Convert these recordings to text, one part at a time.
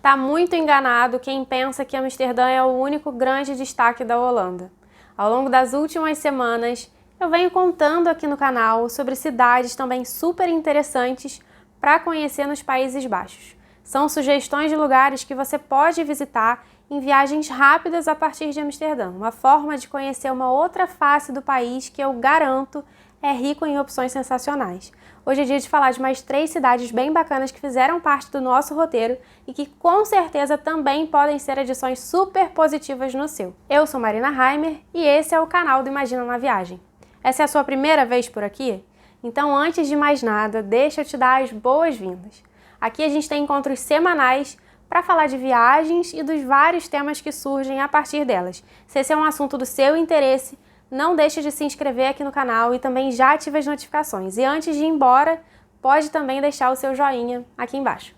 Tá muito enganado quem pensa que Amsterdã é o único grande destaque da Holanda. Ao longo das últimas semanas, eu venho contando aqui no canal sobre cidades também super interessantes para conhecer nos Países Baixos. São sugestões de lugares que você pode visitar em viagens rápidas a partir de Amsterdã, uma forma de conhecer uma outra face do país que eu garanto é rico em opções sensacionais. Hoje é dia de falar de mais 3 cidades bem bacanas que fizeram parte do nosso roteiro e que com certeza também podem ser adições super positivas no seu. Eu sou Marina Heimer e esse é o canal do Imagina na Viagem. Essa é a sua primeira vez por aqui? Então, antes de mais nada, deixa eu te dar as boas-vindas. Aqui a gente tem encontros semanais para falar de viagens e dos vários temas que surgem a partir delas. Se esse é um assunto do seu interesse, não deixe de se inscrever aqui no canal e também já ative as notificações. E antes de ir embora, pode também deixar o seu joinha aqui embaixo.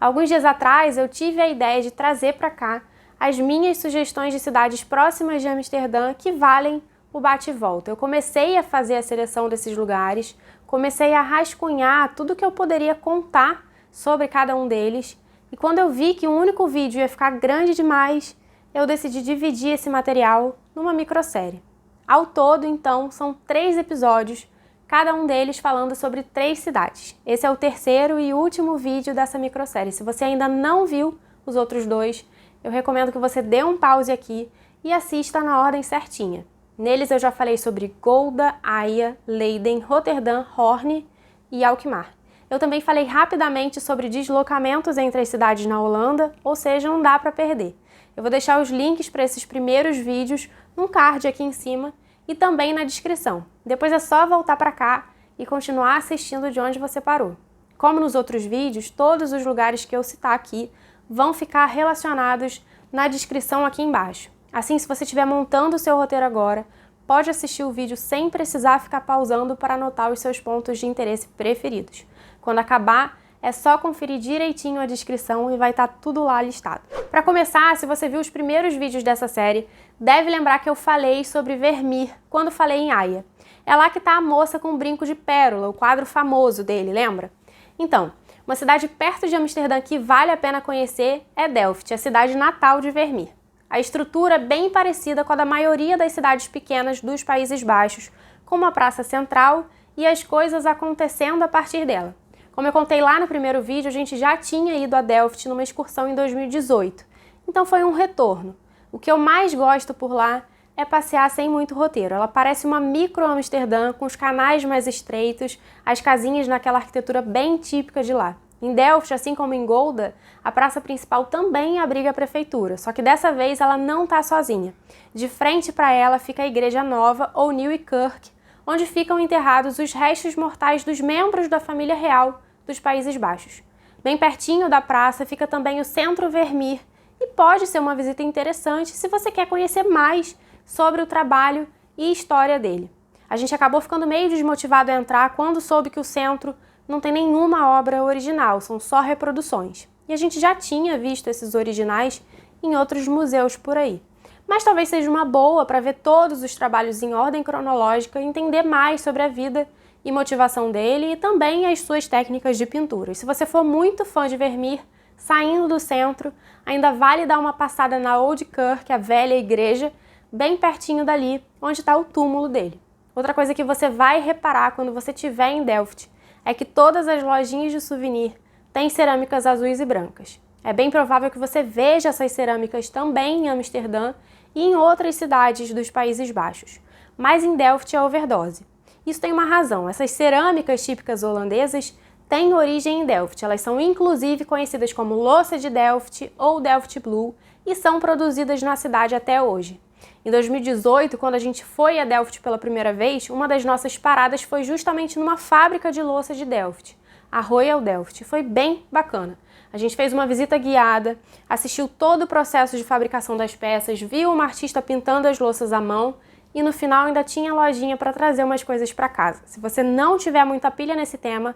Alguns dias atrás eu tive a ideia de trazer para cá as minhas sugestões de cidades próximas de Amsterdã que valem o bate e volta. Eu comecei a fazer a seleção desses lugares, comecei a rascunhar tudo que eu poderia contar sobre cada um deles, e quando eu vi que um único vídeo ia ficar grande demais, eu decidi dividir esse material numa microsérie. Ao todo, então, são 3 episódios, cada um deles falando sobre 3 cidades. Esse é o terceiro e último vídeo dessa microsérie. Se você ainda não viu os outros 2, eu recomendo que você dê um pause aqui e assista na ordem certinha. Neles eu já falei sobre Gouda, Haia, Leiden, Roterdã, Hoorn e Alkmaar. Eu também falei rapidamente sobre deslocamentos entre as cidades na Holanda, ou seja, não dá para perder. Eu vou deixar os links para esses primeiros vídeos num card aqui em cima e também na descrição. Depois é só voltar para cá e continuar assistindo de onde você parou. Como nos outros vídeos, todos os lugares que eu citar aqui vão ficar relacionados na descrição aqui embaixo. Assim, se você estiver montando o seu roteiro agora, pode assistir o vídeo sem precisar ficar pausando para anotar os seus pontos de interesse preferidos. Quando acabar, é só conferir direitinho a descrição e vai estar tudo lá listado. Para começar, se você viu os primeiros vídeos dessa série, deve lembrar que eu falei sobre Vermeer quando falei em Haia. É lá que está a moça com o brinco de pérola, o quadro famoso dele, lembra? Então, uma cidade perto de Amsterdã que vale a pena conhecer é Delft, a cidade natal de Vermeer. A estrutura é bem parecida com a da maioria das cidades pequenas dos Países Baixos, com uma praça central e as coisas acontecendo a partir dela. Como eu contei lá no primeiro vídeo, a gente já tinha ido a Delft numa excursão em 2018, então foi um retorno. O que eu mais gosto por lá é passear sem muito roteiro. Ela parece uma micro Amsterdã, com os canais mais estreitos, as casinhas naquela arquitetura bem típica de lá. Em Delft, assim como em Gouda, a praça principal também abriga a prefeitura, só que dessa vez ela não está sozinha. De frente para ela fica a Igreja Nova, ou Nieuwe Kerk, onde ficam enterrados os restos mortais dos membros da família real dos Países Baixos. Bem pertinho da praça fica também o Centro Vermeer, e pode ser uma visita interessante se você quer conhecer mais sobre o trabalho e história dele. A gente acabou ficando meio desmotivado a entrar quando soube que o centro não tem nenhuma obra original, são só reproduções. E a gente já tinha visto esses originais em outros museus por aí. Mas talvez seja uma boa para ver todos os trabalhos em ordem cronológica e entender mais sobre a vida e motivação dele e também as suas técnicas de pintura. E se você for muito fã de Vermeer, saindo do centro, ainda vale dar uma passada na Oude Kerk, a velha igreja, bem pertinho dali, onde está o túmulo dele. Outra coisa que você vai reparar quando você estiver em Delft é que todas as lojinhas de souvenir têm cerâmicas azuis e brancas. É bem provável que você veja essas cerâmicas também em Amsterdã e em outras cidades dos Países Baixos, mas em Delft é overdose. Isso tem uma razão, essas cerâmicas típicas holandesas têm origem em Delft, elas são inclusive conhecidas como louça de Delft ou Delft Blue e são produzidas na cidade até hoje. Em 2018, quando a gente foi a Delft pela primeira vez, uma das nossas paradas foi justamente numa fábrica de louça de Delft, a Royal Delft. Foi bem bacana. A gente fez uma visita guiada, assistiu todo o processo de fabricação das peças, viu uma artista pintando as louças à mão e no final ainda tinha lojinha para trazer umas coisas para casa. Se você não tiver muita pilha nesse tema,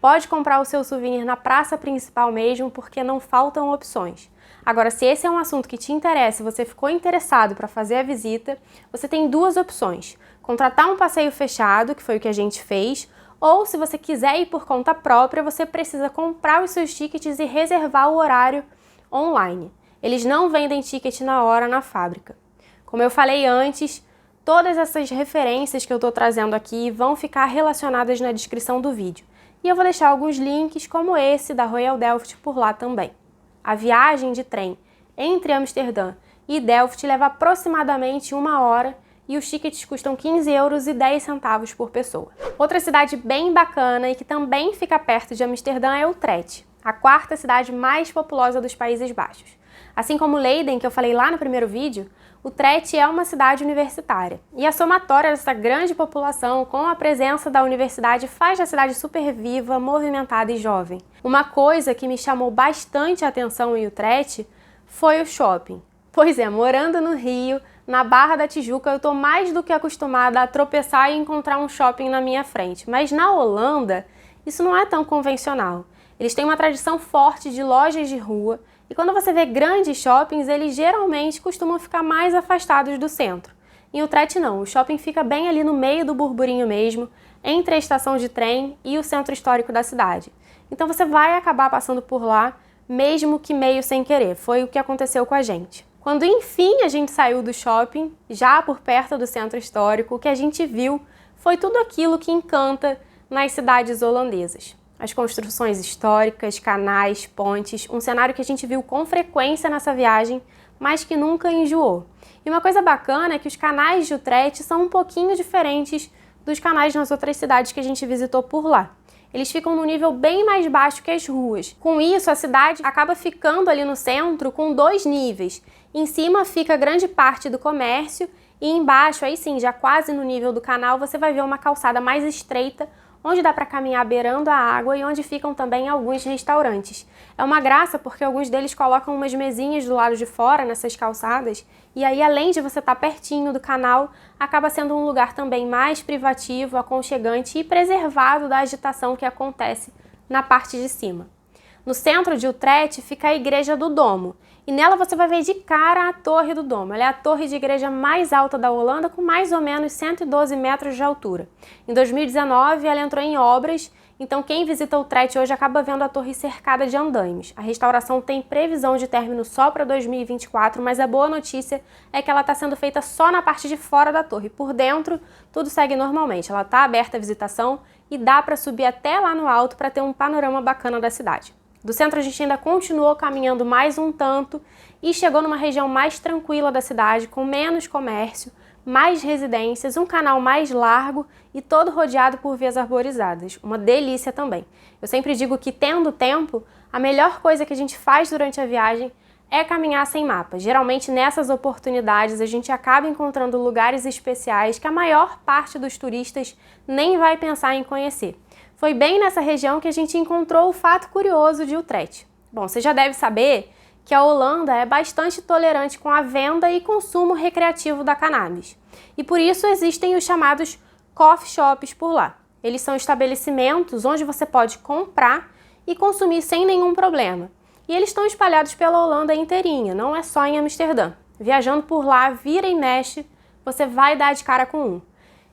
pode comprar o seu souvenir na praça principal mesmo, porque não faltam opções. Agora, se esse é um assunto que te interessa e você ficou interessado para fazer a visita, você tem duas opções. Contratar um passeio fechado, que foi o que a gente fez, ou se você quiser ir por conta própria, você precisa comprar os seus tickets e reservar o horário online. Eles não vendem ticket na hora na fábrica. Como eu falei antes, todas essas referências que eu estou trazendo aqui vão ficar relacionadas na descrição do vídeo. E eu vou deixar alguns links, como esse da Royal Delft, por lá também. A viagem de trem entre Amsterdã e Delft leva aproximadamente 1 hora e os tickets custam 15,10 € por pessoa. Outra cidade bem bacana e que também fica perto de Amsterdã é Utrecht, a 4ª cidade mais populosa dos Países Baixos. Assim como Leiden, que eu falei lá no primeiro vídeo, Utrecht é uma cidade universitária. E a somatória dessa grande população com a presença da universidade faz a cidade super viva, movimentada e jovem. Uma coisa que me chamou bastante a atenção em Utrecht foi o shopping. Pois é, morando no Rio, na Barra da Tijuca, eu estou mais do que acostumada a tropeçar e encontrar um shopping na minha frente. Mas na Holanda, isso não é tão convencional. Eles têm uma tradição forte de lojas de rua, e quando você vê grandes shoppings, eles geralmente costumam ficar mais afastados do centro. Em Utrecht não, o shopping fica bem ali no meio do burburinho mesmo, entre a estação de trem e o centro histórico da cidade. Então você vai acabar passando por lá, mesmo que meio sem querer. Foi o que aconteceu com a gente. Quando enfim a gente saiu do shopping, já por perto do centro histórico, o que a gente viu foi tudo aquilo que encanta nas cidades holandesas. As construções históricas, canais, pontes, um cenário que a gente viu com frequência nessa viagem, mas que nunca enjoou. E uma coisa bacana é que os canais de Utrecht são um pouquinho diferentes dos canais nas outras cidades que a gente visitou por lá. Eles ficam num nível bem mais baixo que as ruas. Com isso, a cidade acaba ficando ali no centro com 2 níveis. Em cima fica grande parte do comércio e embaixo, aí sim, já quase no nível do canal, você vai ver uma calçada mais estreita, onde dá para caminhar beirando a água e onde ficam também alguns restaurantes. É uma graça porque alguns deles colocam umas mesinhas do lado de fora nessas calçadas e aí, além de você estar pertinho do canal, acaba sendo um lugar também mais privativo, aconchegante e preservado da agitação que acontece na parte de cima. No centro de Utrecht fica a Igreja do Domo, e nela você vai ver de cara a Torre do Domo. Ela é a torre de igreja mais alta da Holanda, com mais ou menos 112 metros de altura. Em 2019 ela entrou em obras, então quem visita Utrecht hoje acaba vendo a torre cercada de andaimes. A restauração tem previsão de término só para 2024, mas a boa notícia é que ela está sendo feita só na parte de fora da torre. Por dentro, tudo segue normalmente. Ela está aberta à visitação e dá para subir até lá no alto para ter um panorama bacana da cidade. Do centro a gente ainda continuou caminhando mais um tanto e chegou numa região mais tranquila da cidade, com menos comércio, mais residências, um canal mais largo e todo rodeado por vias arborizadas. Uma delícia também. Eu sempre digo que, tendo tempo, a melhor coisa que a gente faz durante a viagem é caminhar sem mapa. Geralmente nessas oportunidades a gente acaba encontrando lugares especiais que a maior parte dos turistas nem vai pensar em conhecer. Foi bem nessa região que a gente encontrou o fato curioso de Utrecht. Bom, você já deve saber que a Holanda é bastante tolerante com a venda e consumo recreativo da cannabis. E por isso existem os chamados coffee shops por lá. Eles são estabelecimentos onde você pode comprar e consumir sem nenhum problema. E eles estão espalhados pela Holanda inteirinha, não é só em Amsterdã. Viajando por lá, vira e mexe, você vai dar de cara com um.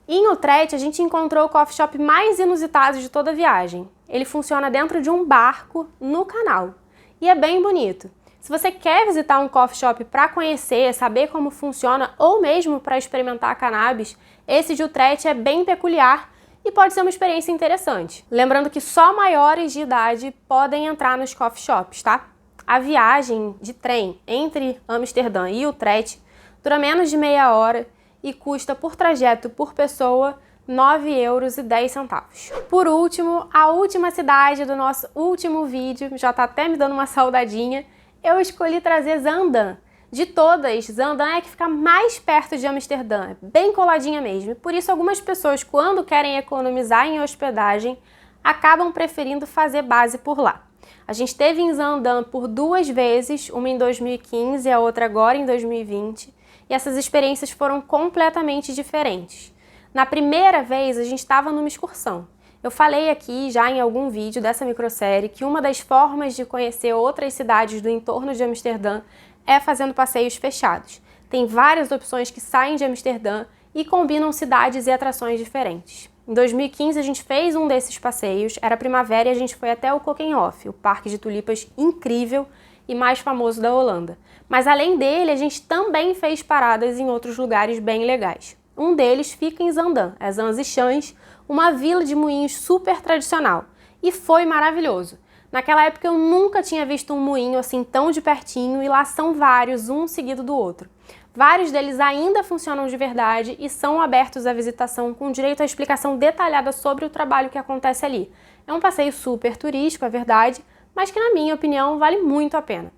Em Utrecht, a gente encontrou o coffee shop mais inusitado de toda a viagem. Ele funciona dentro de um barco no canal e é bem bonito. Se você quer visitar um coffee shop para conhecer, saber como funciona ou mesmo para experimentar a cannabis, esse de Utrecht é bem peculiar e pode ser uma experiência interessante. Lembrando que só maiores de idade podem entrar nos coffee shops, tá? A viagem de trem entre Amsterdã e Utrecht dura menos de meia hora e custa por trajeto por pessoa R$ 9,10. Por último, a última cidade do nosso último vídeo, já tá até me dando uma saudadinha, eu escolhi trazer Zaandam. De todas, Zaandam é a que fica mais perto de Amsterdã, bem coladinha mesmo. Por isso, algumas pessoas, quando querem economizar em hospedagem, acabam preferindo fazer base por lá. A gente esteve em Zaandam por 2 vezes, uma em 2015 e a outra agora em 2020. E essas experiências foram completamente diferentes. Na primeira vez, a gente estava numa excursão. Eu falei aqui já em algum vídeo dessa microsérie que uma das formas de conhecer outras cidades do entorno de Amsterdã é fazendo passeios fechados. Tem várias opções que saem de Amsterdã e combinam cidades e atrações diferentes. Em 2015 a gente fez um desses passeios, era primavera e a gente foi até o Keukenhof, o parque de tulipas incrível e mais famoso da Holanda. Mas além dele, a gente também fez paradas em outros lugares bem legais. Um deles fica em Zaandam, é Zaan-Zichyans, uma vila de moinhos super tradicional. E foi maravilhoso. Naquela época eu nunca tinha visto um moinho assim tão de pertinho e lá são vários, um seguido do outro. Vários deles ainda funcionam de verdade e são abertos à visitação com direito à explicação detalhada sobre o trabalho que acontece ali. É um passeio super turístico, é verdade, mas que na minha opinião vale muito a pena.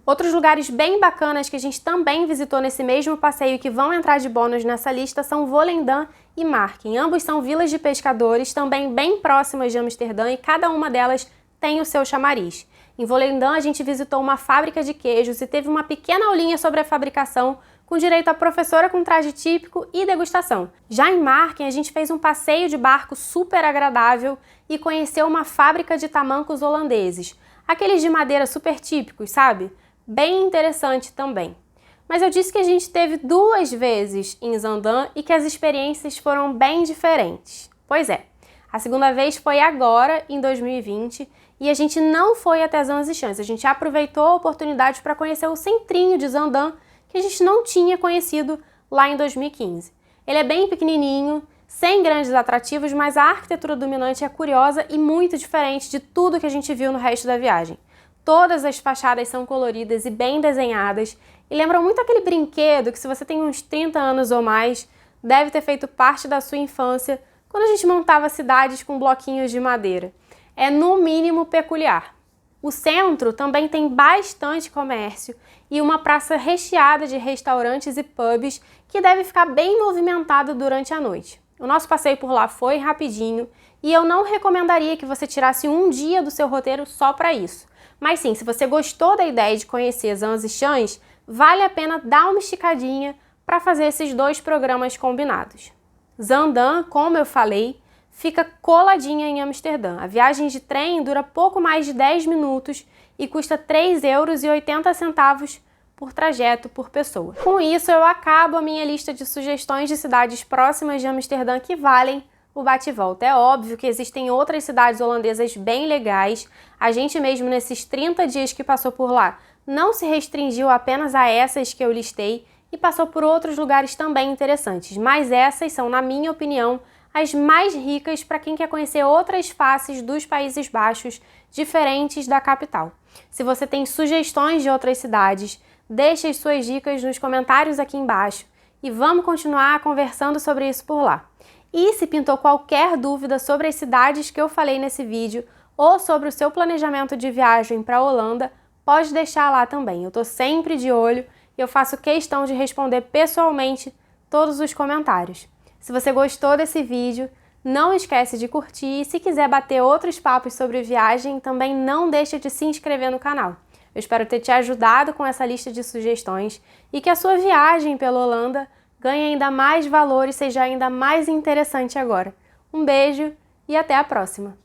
Outros lugares bem bacanas que a gente também visitou nesse mesmo passeio e que vão entrar de bônus nessa lista são Volendam e Marken. Ambos são vilas de pescadores, também bem próximas de Amsterdã e cada uma delas tem o seu chamariz. Em Volendam a gente visitou uma fábrica de queijos e teve uma pequena aulinha sobre a fabricação, com direito a professora com traje típico e degustação. Já em Marken a gente fez um passeio de barco super agradável e conheceu uma fábrica de tamancos holandeses. Aqueles de madeira super típicos, sabe? Bem interessante também. Mas eu disse que a gente teve 2 vezes em Zaandam e que as experiências foram bem diferentes. Pois é, a segunda vez foi agora, em 2020, e a gente não foi até Zaan-Zichyans. A gente aproveitou a oportunidade para conhecer o centrinho de Zaandam, que a gente não tinha conhecido lá em 2015. Ele é bem pequenininho, sem grandes atrativos, mas a arquitetura dominante é curiosa e muito diferente de tudo que a gente viu no resto da viagem. Todas as fachadas são coloridas e bem desenhadas e lembram muito aquele brinquedo que, se você tem uns 30 anos ou mais, deve ter feito parte da sua infância quando a gente montava cidades com bloquinhos de madeira. É no mínimo peculiar. O centro também tem bastante comércio e uma praça recheada de restaurantes e pubs que deve ficar bem movimentada durante a noite. O nosso passeio por lá foi rapidinho e eu não recomendaria que você tirasse um dia do seu roteiro só para isso. Mas sim, se você gostou da ideia de conhecer Zaan-Zichyans, vale a pena dar uma esticadinha para fazer esses 2 programas combinados. Zaandam, como eu falei, fica coladinha em Amsterdã. A viagem de trem dura pouco mais de 10 minutos e custa 3,80 € por trajeto por pessoa. Com isso, eu acabo a minha lista de sugestões de cidades próximas de Amsterdã que valem o bate-volta. É óbvio que existem outras cidades holandesas bem legais. A gente mesmo, nesses 30 dias que passou por lá, não se restringiu apenas a essas que eu listei e passou por outros lugares também interessantes. Mas essas são, na minha opinião, as mais ricas para quem quer conhecer outras faces dos Países Baixos, diferentes da capital. Se você tem sugestões de outras cidades, deixe as suas dicas nos comentários aqui embaixo e vamos continuar conversando sobre isso por lá. E se pintou qualquer dúvida sobre as cidades que eu falei nesse vídeo ou sobre o seu planejamento de viagem para a Holanda, pode deixar lá também. Eu estou sempre de olho e eu faço questão de responder pessoalmente todos os comentários. Se você gostou desse vídeo, não esquece de curtir e se quiser bater outros papos sobre viagem, também não deixe de se inscrever no canal. Eu espero ter te ajudado com essa lista de sugestões e que a sua viagem pela Holanda ganhe ainda mais valor e seja ainda mais interessante agora. Um beijo e até a próxima!